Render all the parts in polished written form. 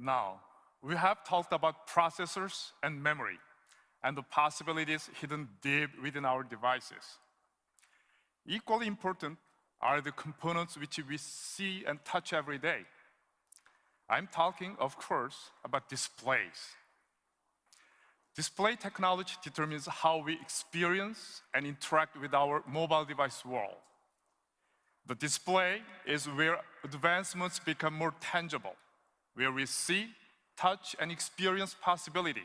Now, we have talked about processors and memory, and the possibilities hidden deep within our devices. Equally important are the components which we see and touch every day. I'm talking, of course, about displays. Display technology determines how we experience and interact with our mobile device world. The display is where advancements become more tangible, where we see, touch, and experience possibility.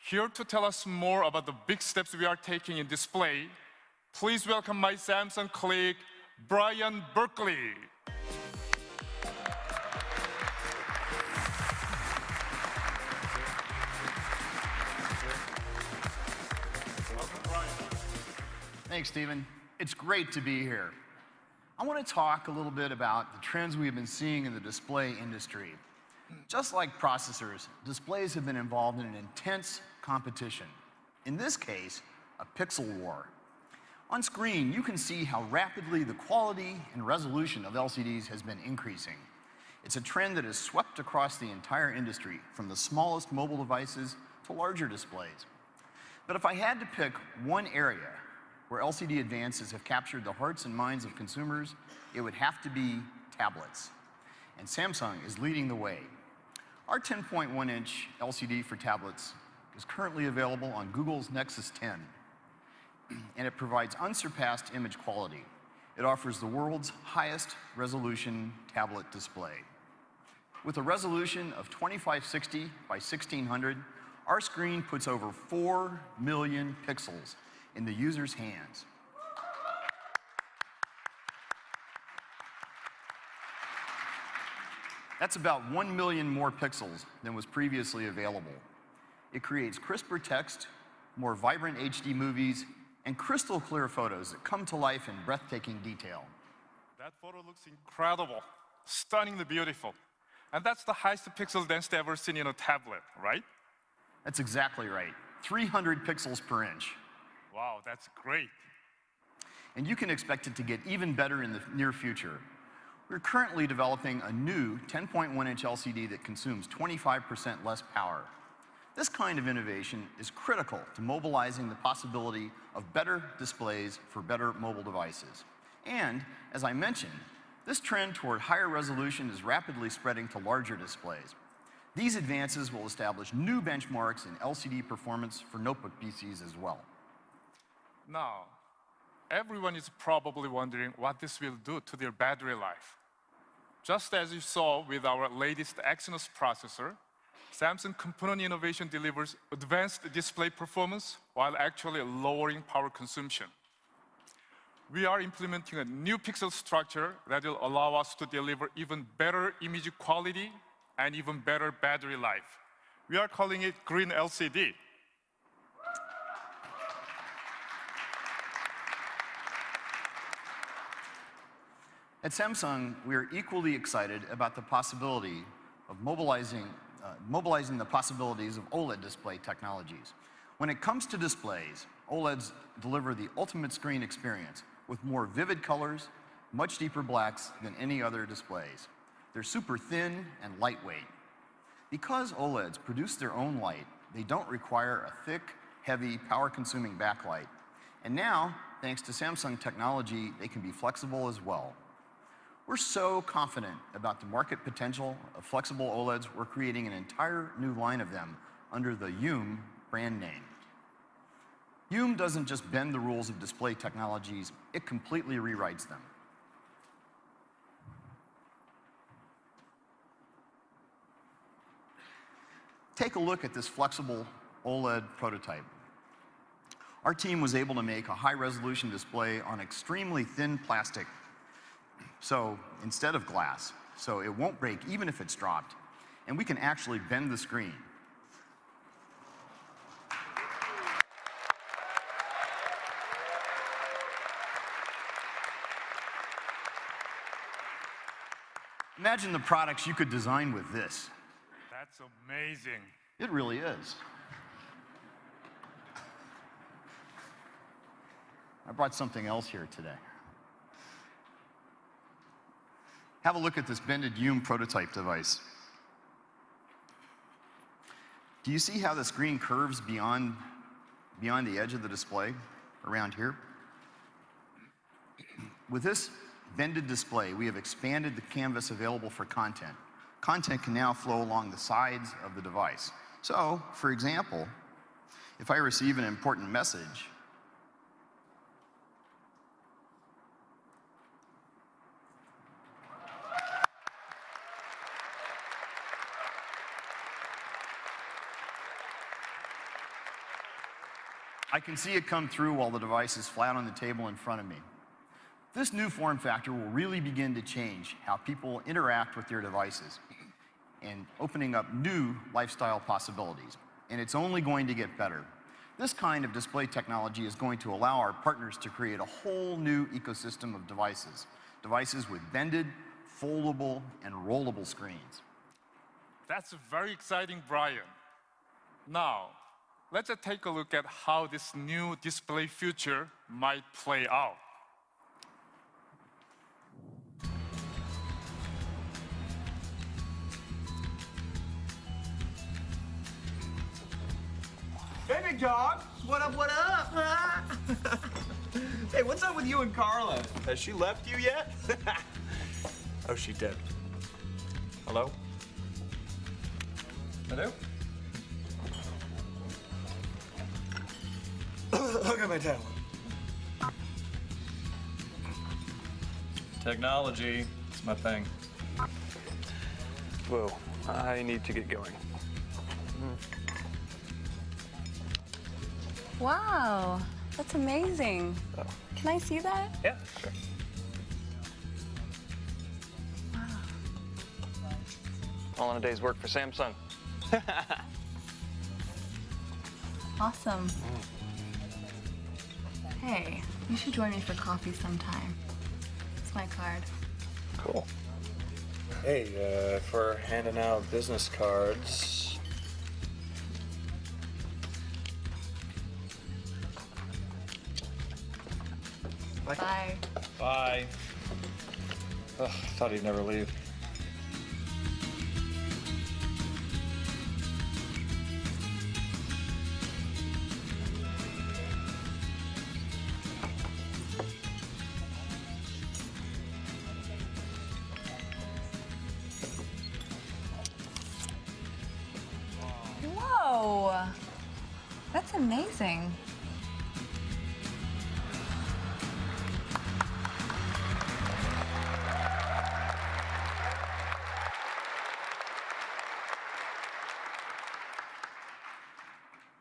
Here to tell us more about the big steps we are taking in display, please welcome my Samsung colleague, Brian Berkeley. Welcome, Brian. Thanks, Stephen. It's great to be here. I want to talk a little bit about the trends we've been seeing in the display industry. Just like processors, displays have been involved in an intense competition. In this case, a pixel war. On screen, you can see how rapidly the quality and resolution of LCDs has been increasing. It's a trend that has swept across the entire industry, from the smallest mobile devices to larger displays. But if I had to pick one area where LCD advances have captured the hearts and minds of consumers, it would have to be tablets. And Samsung is leading the way. Our 10.1-inch LCD for tablets is currently available on Google's Nexus 10, and it provides unsurpassed image quality. It offers the world's highest resolution tablet display. With a resolution of 2560 by 1600, our screen puts over 4 million pixels in the user's hands. That's about 1 million more pixels than was previously available. It creates crisper text, more vibrant HD movies, and crystal clear photos that come to life in breathtaking detail. That photo looks incredible, stunningly beautiful. And that's the highest pixel density ever seen in a tablet, right? That's exactly right. 300 pixels per inch. Wow, that's great. And you can expect it to get even better in the near future. We're currently developing a new 10.1-inch LCD that consumes 25% less power. This kind of innovation is critical to mobilizing the possibility of better displays for better mobile devices. And, as I mentioned, this trend toward higher resolution is rapidly spreading to larger displays. These advances will establish new benchmarks in LCD performance for notebook PCs as well. Now, everyone is probably wondering what this will do to their battery life. Just as you saw with our latest Exynos processor, Samsung component innovation delivers advanced display performance while actually lowering power consumption. We are implementing a new pixel structure that will allow us to deliver even better image quality and even better battery life. We are calling it Green LCD. At Samsung, we are equally excited about the possibility of mobilizing the possibilities of OLED display technologies. When it comes to displays, OLEDs deliver the ultimate screen experience with more vivid colors, much deeper blacks than any other displays. They're super thin and lightweight. Because OLEDs produce their own light, they don't require a thick, heavy, power-consuming backlight. And now, thanks to Samsung technology, they can be flexible as well. We're so confident about the market potential of flexible OLEDs, we're creating an entire new line of them under the Youm brand name. Youm doesn't just bend the rules of display technologies, it completely rewrites them. Take a look at this flexible OLED prototype. Our team was able to make a high-resolution display on extremely thin plastic, so instead of glass, so it won't break even if it's dropped, and we can actually bend the screen. Imagine the products you could design with this. That's amazing. It really is. I brought something else here today. Have a look at this bended Youm prototype device. Do you see how the screen curves beyond the edge of the display around here? With this bended display, we have expanded the canvas available for content. Content can now flow along the sides of the device. So, for example, if I receive an important message, I can see it come through while the device is flat on the table in front of me. This new form factor will really begin to change how people interact with their devices and opening up new lifestyle possibilities. And it's only going to get better. This kind of display technology is going to allow our partners to create a whole new ecosystem of devices. Devices with bended, foldable, and rollable screens. That's very exciting, Brian. Now, let's take a look at how this new display future might play out. Hey, big dog. What up, what up? Hey, what's up with you and Carla? Has she left you yet? Oh, she did. Hello? Hello? Look at my tablet. Technology, it's my thing. Whoa, I need to get going. Wow, that's amazing. Oh. Can I see that? Yeah, sure. All in a day's work for Samsung. Awesome. Hey, you should join me for coffee sometime. It's my card. Cool. Hey, for handing out business cards. Bye. Bye. Ugh, I thought he'd never leave. Whoa, that's amazing.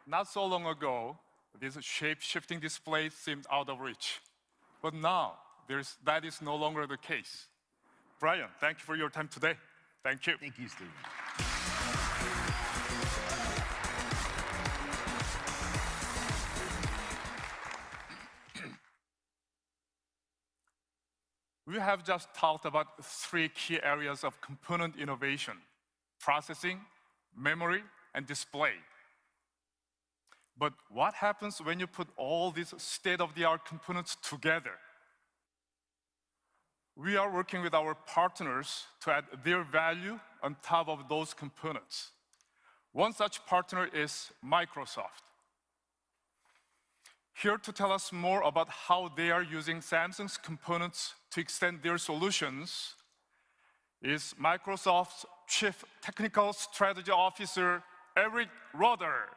Not so long ago, this shape-shifting display seemed out of reach. But now, that is no longer the case. Brian, thank you for your time today. Thank you. Thank you, Stephen. We have just talked about 3 key areas of component innovation: processing, memory, and display. But what happens when you put all these state-of-the-art components together? We are working with our partners to add their value on top of those components. One such partner is Microsoft. Here to tell us more about how they are using Samsung's components to extend their solutions is Microsoft's Chief Technical Strategy Officer, Eric Roeder.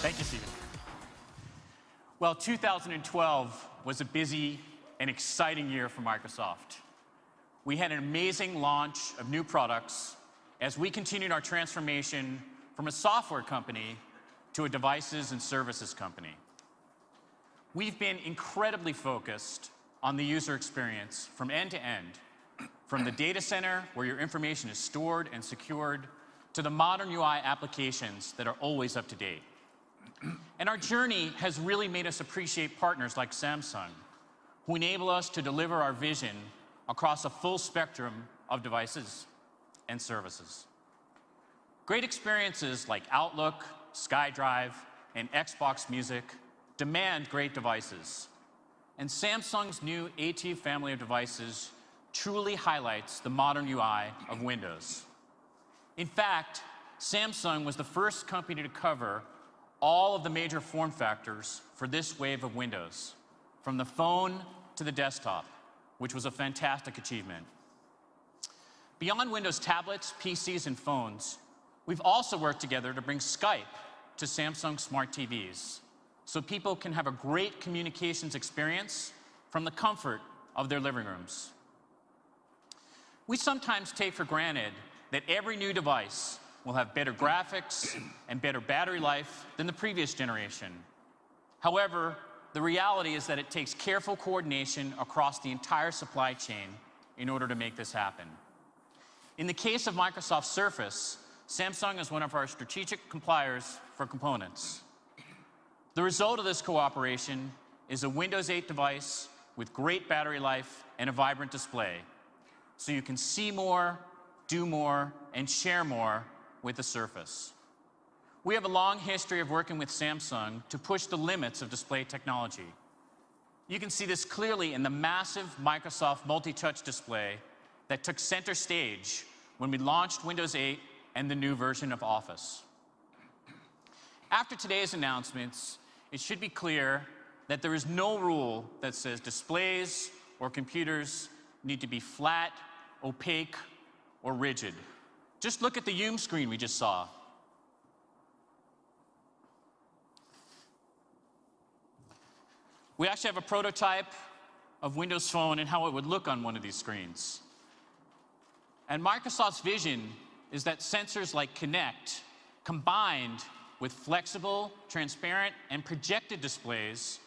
Thank you, Stephen. Well, 2012 was a busy and exciting year for Microsoft. We had an amazing launch of new products as we continued our transformation from a software company to a devices and services company. We've been incredibly focused on the user experience from end to end, from the data center where your information is stored and secured, to the modern UI applications that are always up to date. And our journey has really made us appreciate partners like Samsung, who enable us to deliver our vision across a full spectrum of devices and services. Great experiences like Outlook, SkyDrive, and Xbox Music demand great devices. and Samsung's new AT family of devices truly highlights the modern UI of Windows. In fact, Samsung was the first company to cover all of the major form factors for this wave of Windows, from the phone to the desktop, which was a fantastic achievement. Beyond Windows tablets, PCs, and phones, we've also worked together to bring Skype to Samsung smart TVs, so people can have a great communications experience from the comfort of their living rooms. We sometimes take for granted that every new device will have better graphics and better battery life than the previous generation. However, the reality is that it takes careful coordination across the entire supply chain in order to make this happen. In the case of Microsoft Surface, Samsung is one of our strategic suppliers for components. The result of this cooperation is a Windows 8 device with great battery life and a vibrant display, so you can see more, do more, and share more with the Surface. We have a long history of working with Samsung to push the limits of display technology. You can see this clearly in the massive Microsoft multi-touch display that took center stage when we launched Windows 8 and the new version of Office. After today's announcements, it should be clear that there is no rule that says displays or computers need to be flat, opaque, or rigid. Just look at the Zoom screen we just saw. We actually have a prototype of Windows Phone and how it would look on one of these screens. And Microsoft's vision is that sensors like Kinect, combined with flexible, transparent, and projected displays,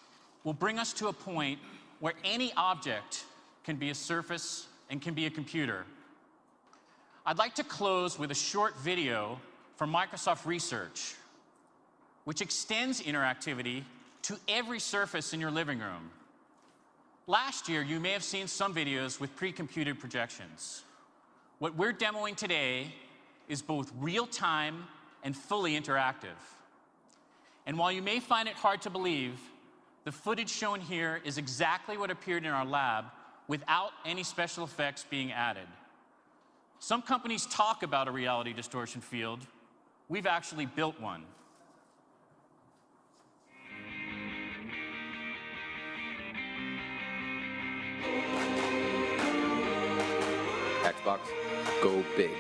will bring us to a point where any object can be a surface and can be a computer. I'd like to close with a short video from Microsoft Research, which extends interactivity to every surface in your living room. Last year, you may have seen some videos with pre-computed projections. What we're demoing today is both real-time and fully interactive. And while you may find it hard to believe, the footage shown here is exactly what appeared in our lab without any special effects being added. Some companies talk about a reality distortion field. We've actually built one. Xbox, go big.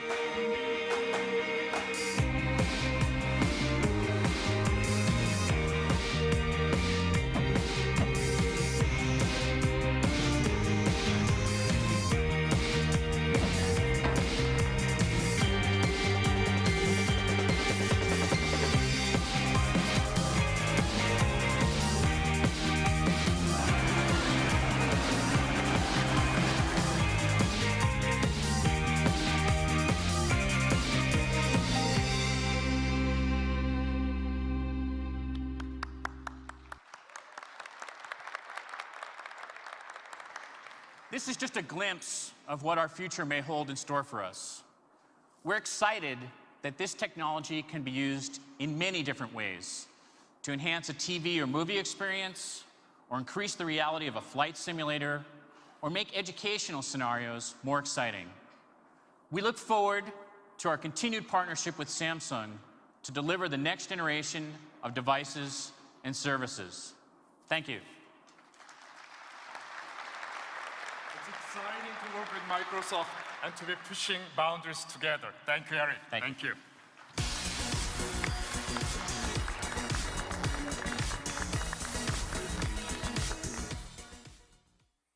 This is just a glimpse of what our future may hold in store for us. We're excited that this technology can be used in many different ways to enhance a TV or movie experience, or increase the reality of a flight simulator, or make educational scenarios more exciting. We look forward to our continued partnership with Samsung to deliver the next generation of devices and services. Thank you. It's exciting to work with Microsoft and to be pushing boundaries together. Thank you, Eric. Thank you.